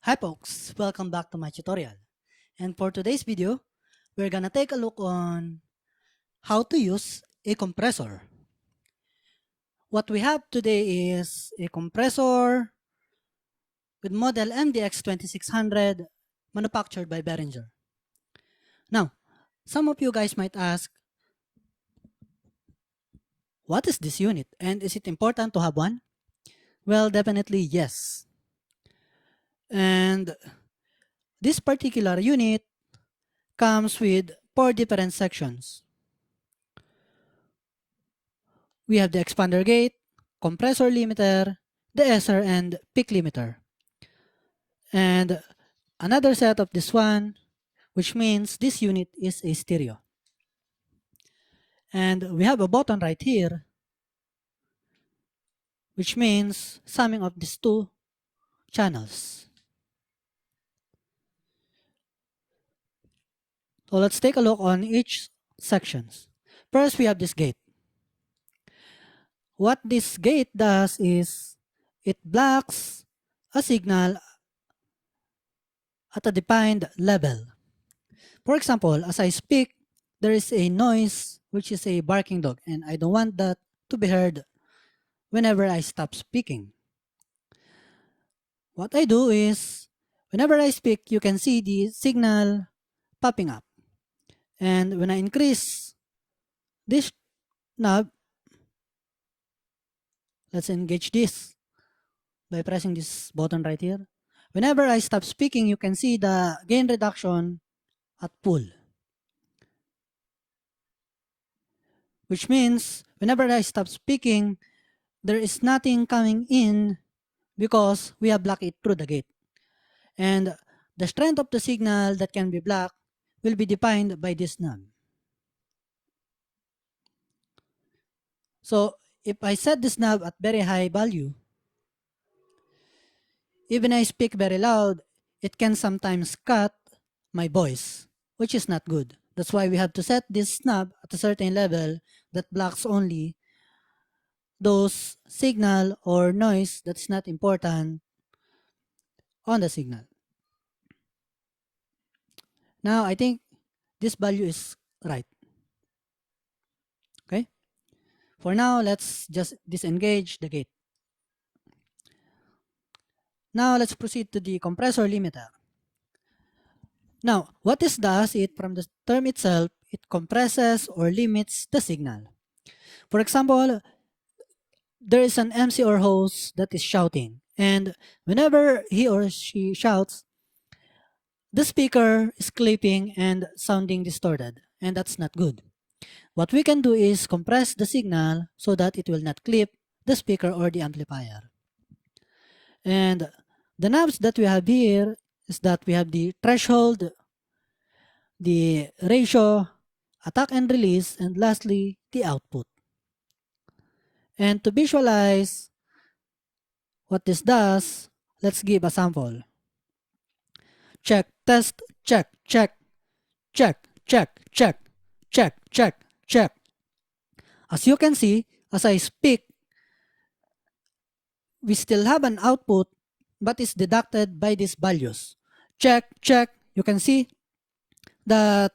Hi folks, welcome back to my tutorial. And for today's video, we're gonna take a look on how to use a compressor. What we have today is a compressor with model Mdx2600 manufactured by Behringer. Now, some of you guys might ask, what is this unit and is it important to have one? Well, definitely yes. And this particular unit comes with 4 different sections. We have the expander gate, compressor limiter, the Esser, and peak limiter. And another set of this one, which means this unit is a stereo. And we have a button right here, which means summing of these two channels. So let's take a look on each sections. First, we have this gate. What this gate does is it blocks a signal at a defined level. For example, as I speak, there is a noise which is a barking dog, and I don't want that to be heard whenever I stop speaking. What I do is, whenever I speak, you can see the signal popping up. And when I increase this knob, let's engage this by pressing this button right here. Whenever I stop speaking, you can see the gain reduction at full. Which means, whenever I stop speaking, there is nothing coming in because we have blocked it through the gate. And the strength of the signal that can be blocked will be defined by this knob. So if I set this knob at very high value, even I speak very loud, it can sometimes cut my voice, which is not good. That's why we have to set this knob at a certain level that blocks only those signal or noise that's not important on the signal. Now I think this value is right. Okay. For now, let's just disengage the gate. Now let's proceed to the compressor limiter. Now, what this does, it from the term itself, it compresses or limits the signal. For example, there is an MC or host that is shouting, and whenever he or she shouts, the speaker is clipping and sounding distorted, and that's not good. What we can do is compress the signal so that it will not clip the speaker or the amplifier. And the knobs that we have here is that we have the threshold, the ratio, attack and release, and lastly, the output. And to visualize what this does, let's give a sample. Check, test, check, check, check, check, check, check, check, check. As you can see, as I speak, we still have an output, but it's deducted by these values. Check, check. You can see that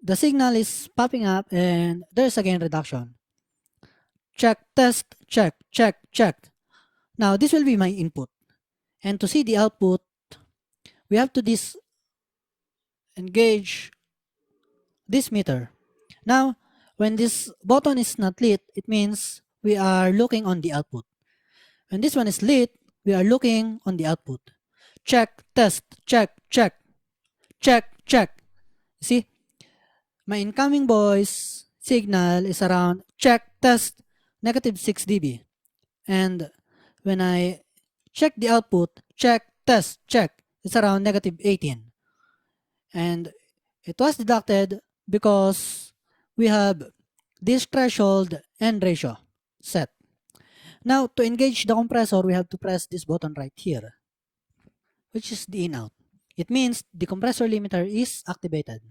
the signal is popping up and there's a gain reduction. Check, test, check, check, check. Now this will be my input. And to see the output, we have to disengage this meter. Now, when this button is not lit, it means we are looking on the output. When this one is lit, we are looking on the output. Check, test, check, check, check, check. See, my incoming voice signal is around check, test, negative 6 dB. And when I check the output, check, test, check, it's around negative 18. And it was deducted because we have this threshold and ratio set. Now, to engage the compressor, we have to press this button right here, which is the in-out. It means the compressor limiter is activated.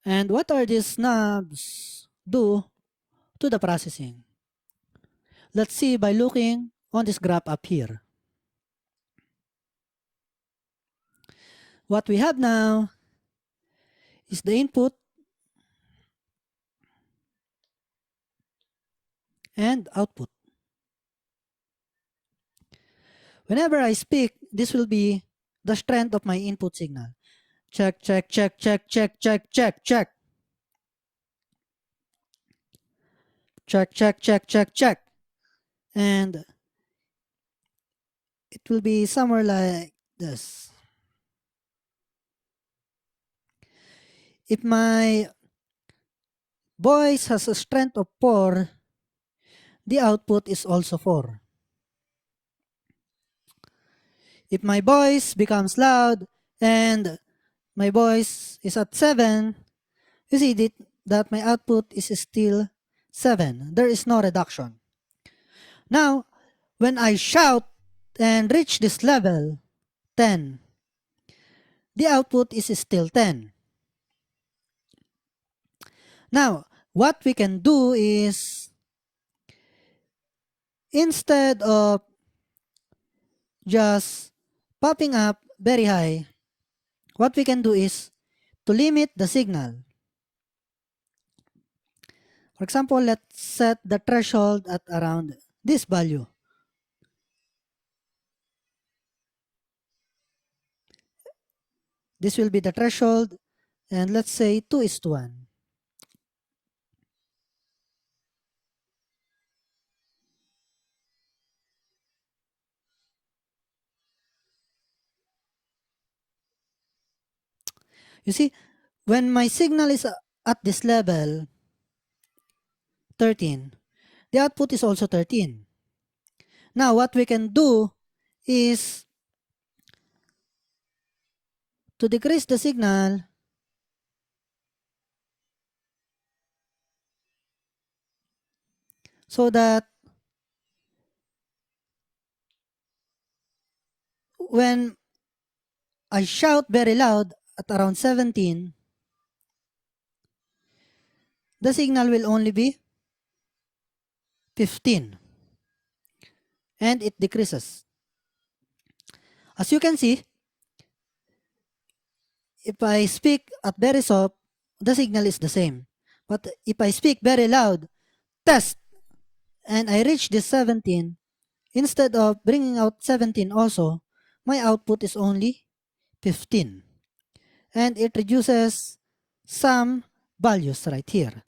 And what are these knobs do to the processing? Let's see by looking on this graph up here. What we have now is the input and output. Whenever I speak, this will be the strength of my input signal. Check, check, check, check, check, check, check, check. Check, check, check, check, check. And it will be somewhere like this. If my voice has a strength of 4, the output is also 4. If my voice becomes loud and my voice is at 7, you see that my output is still 7. There is no reduction. Now, when I shout and reach this level, 10, the output is still 10. Now, what we can do is, instead of just popping up very high, what we can do is to limit the signal. For example, let's set the threshold at around this value. This will be the threshold, and let's say 2:1. You see, when my signal is at this level, 13, the output is also 13. Now, what we can do is to decrease the signal so that when I shout very loud at around 17, the signal will only be 15 and it decreases. As you can see, if I speak at very soft, the signal is the same. But if I speak very loud, test, and I reach this 17, instead of bringing out 17 also, my output is only 15. And it reduces some values right here.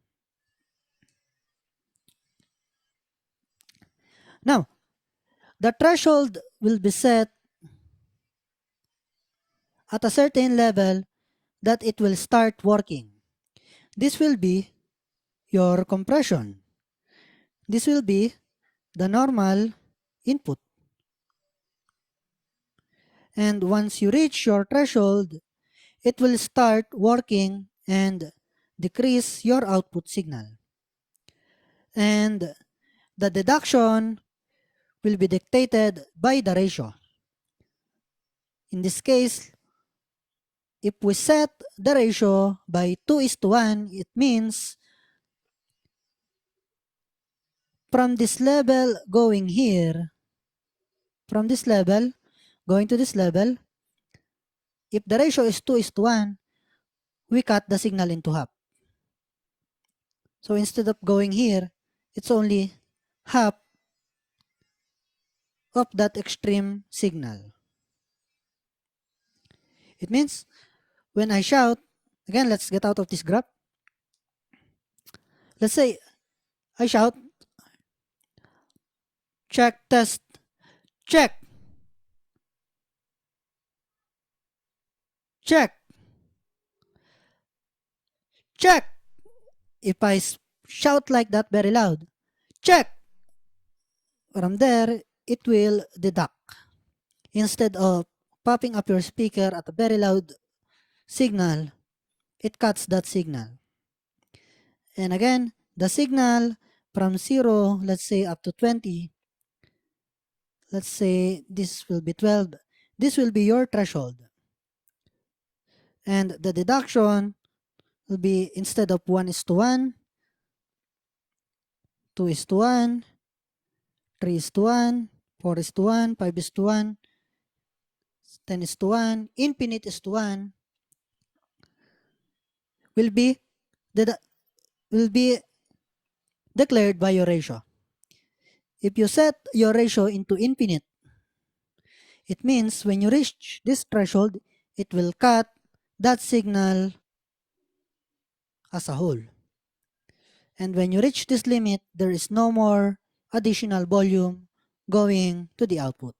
Now, the threshold will be set at a certain level that it will start working. This will be your compression. This will be the normal input. And once you reach your threshold, it will start working and decrease your output signal. And the deduction will be dictated by the ratio. In this case, if we set the ratio by 2:1, it means from this level going here, from this level going to this level, if the ratio is 2:1, we cut the signal into half. So instead of going here, it's only half of that extreme signal. It means when I shout, again, let's get out of this graph. Let's say I shout, check, test, check, check, check. If I shout like that very loud, check, from there, it will deduct. Instead of popping up your speaker at a very loud signal, it cuts that signal. And again, the signal from 0, let's say up to 20, let's say this will be 12, this will be your threshold. And the deduction will be, instead of 1:1, 2:1, 3:1, 4 is to 1, 5 is to 1, 10 is to 1, infinite is to 1, will be the will be declared by your ratio. If you set your ratio into infinite, it means when you reach this threshold, it will cut that signal as a whole. And when you reach this limit, there is no more additional volume going to the output.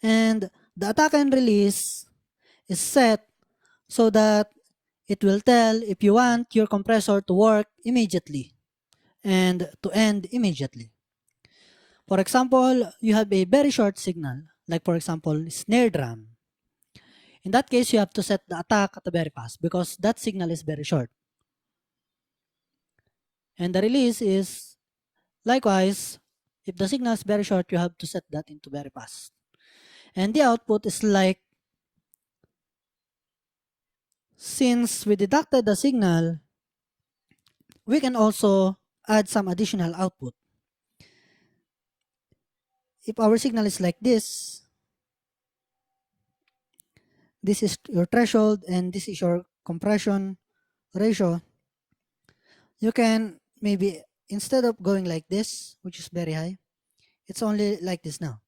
And the attack and release is set so that it will tell if you want your compressor to work immediately and to end immediately. For example, you have a very short signal, like for example, snare drum. In that case, you have to set the attack at the very fast because that signal is very short. And the release is likewise, if the signal is very short, you have to set that into very fast. And the output is like, since we deducted the signal, we can also add some additional output. If our signal is like this is your threshold and this is your compression ratio, you can maybe, instead of going like this, which is very high, it's only like this now.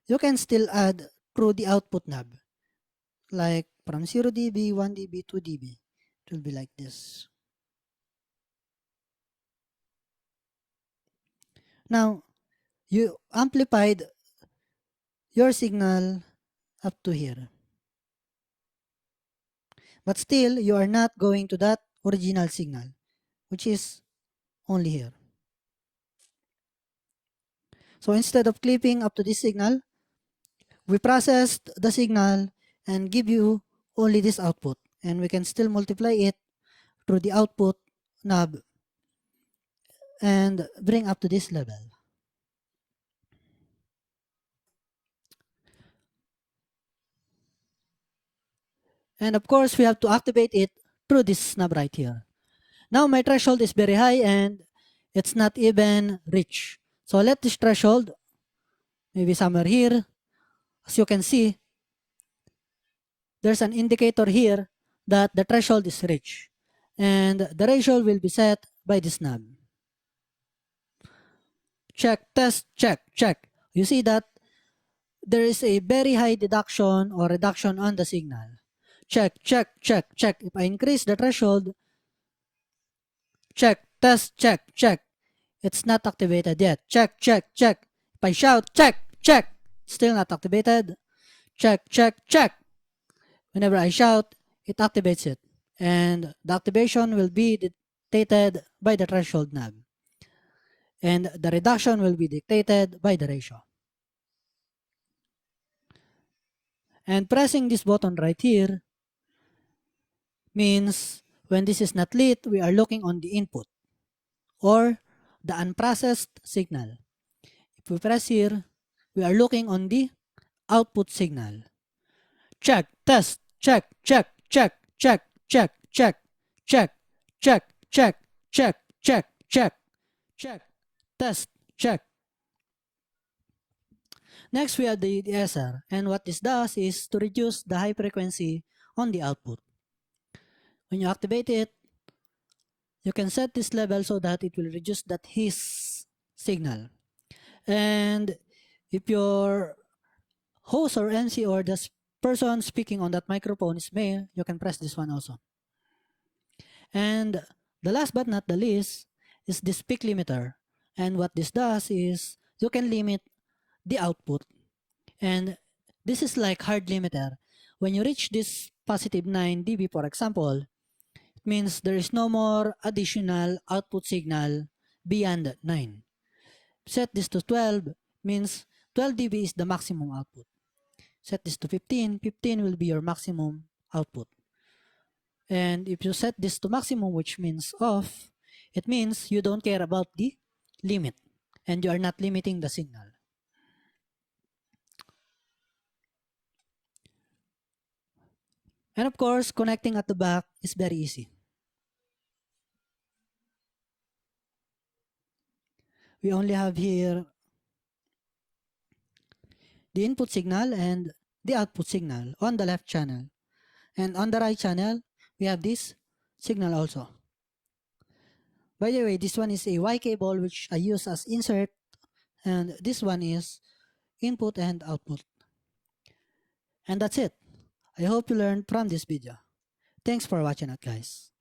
You can still add through the output knob, like from 0 dB, 1 dB, 2 dB. It will be like this. Now, you amplified your signal up to here. But still, you are not going to that original signal, which is only here. So instead of clipping up to this signal, we processed the signal and give you only this output. And we can still multiply it through the output knob and bring up to this level. And of course, we have to activate it through this knob right here. Now my threshold is very high and it's not even reached. So let this threshold maybe somewhere here. As you can see, there's an indicator here that the threshold is reached. And the ratio will be set by this knob. Check, test, check, check. You see that there is a very high deduction or reduction on the signal. Check, check, check, check. If I increase the threshold, check, test, check, check. It's not activated yet. Check, check, check. If I shout, check, check. Still not activated. Check, check, check. Whenever I shout, it activates it. And the activation will be dictated by the threshold knob. And the reduction will be dictated by the ratio. And pressing this button right here means when this is not lit, we are looking on the input or the unprocessed signal. If we press here, we are looking on the output signal. Check, test, check, check, check, check, check, check, check, check, check, check, check, check, check, test, check. Next, we have the Esser, and what this does is to reduce the high frequency on the output. When you activate it, you can set this level so that it will reduce that hiss signal. And if your host or MC or the person speaking on that microphone is male, you can press this one also. And the last but not the least is this peak limiter. And what this does is you can limit the output. And this is like hard limiter. When you reach this positive 9 dB, for example, it means there is no more additional output signal beyond 9. Set this to 12 means 12 dB is the maximum output. Set this to 15, 15 will be your maximum output. And if you set this to maximum, which means off, it means you don't care about the limit and you are not limiting the signal. And of course, connecting at the back is very easy. we only have here the input signal and the output signal on the left channel. And on the right channel, we have this signal also. By the way, this one is a Y cable which I use as insert, and this one is input and output. And that's it. I hope you learned from this video. Thanks for watching it, guys.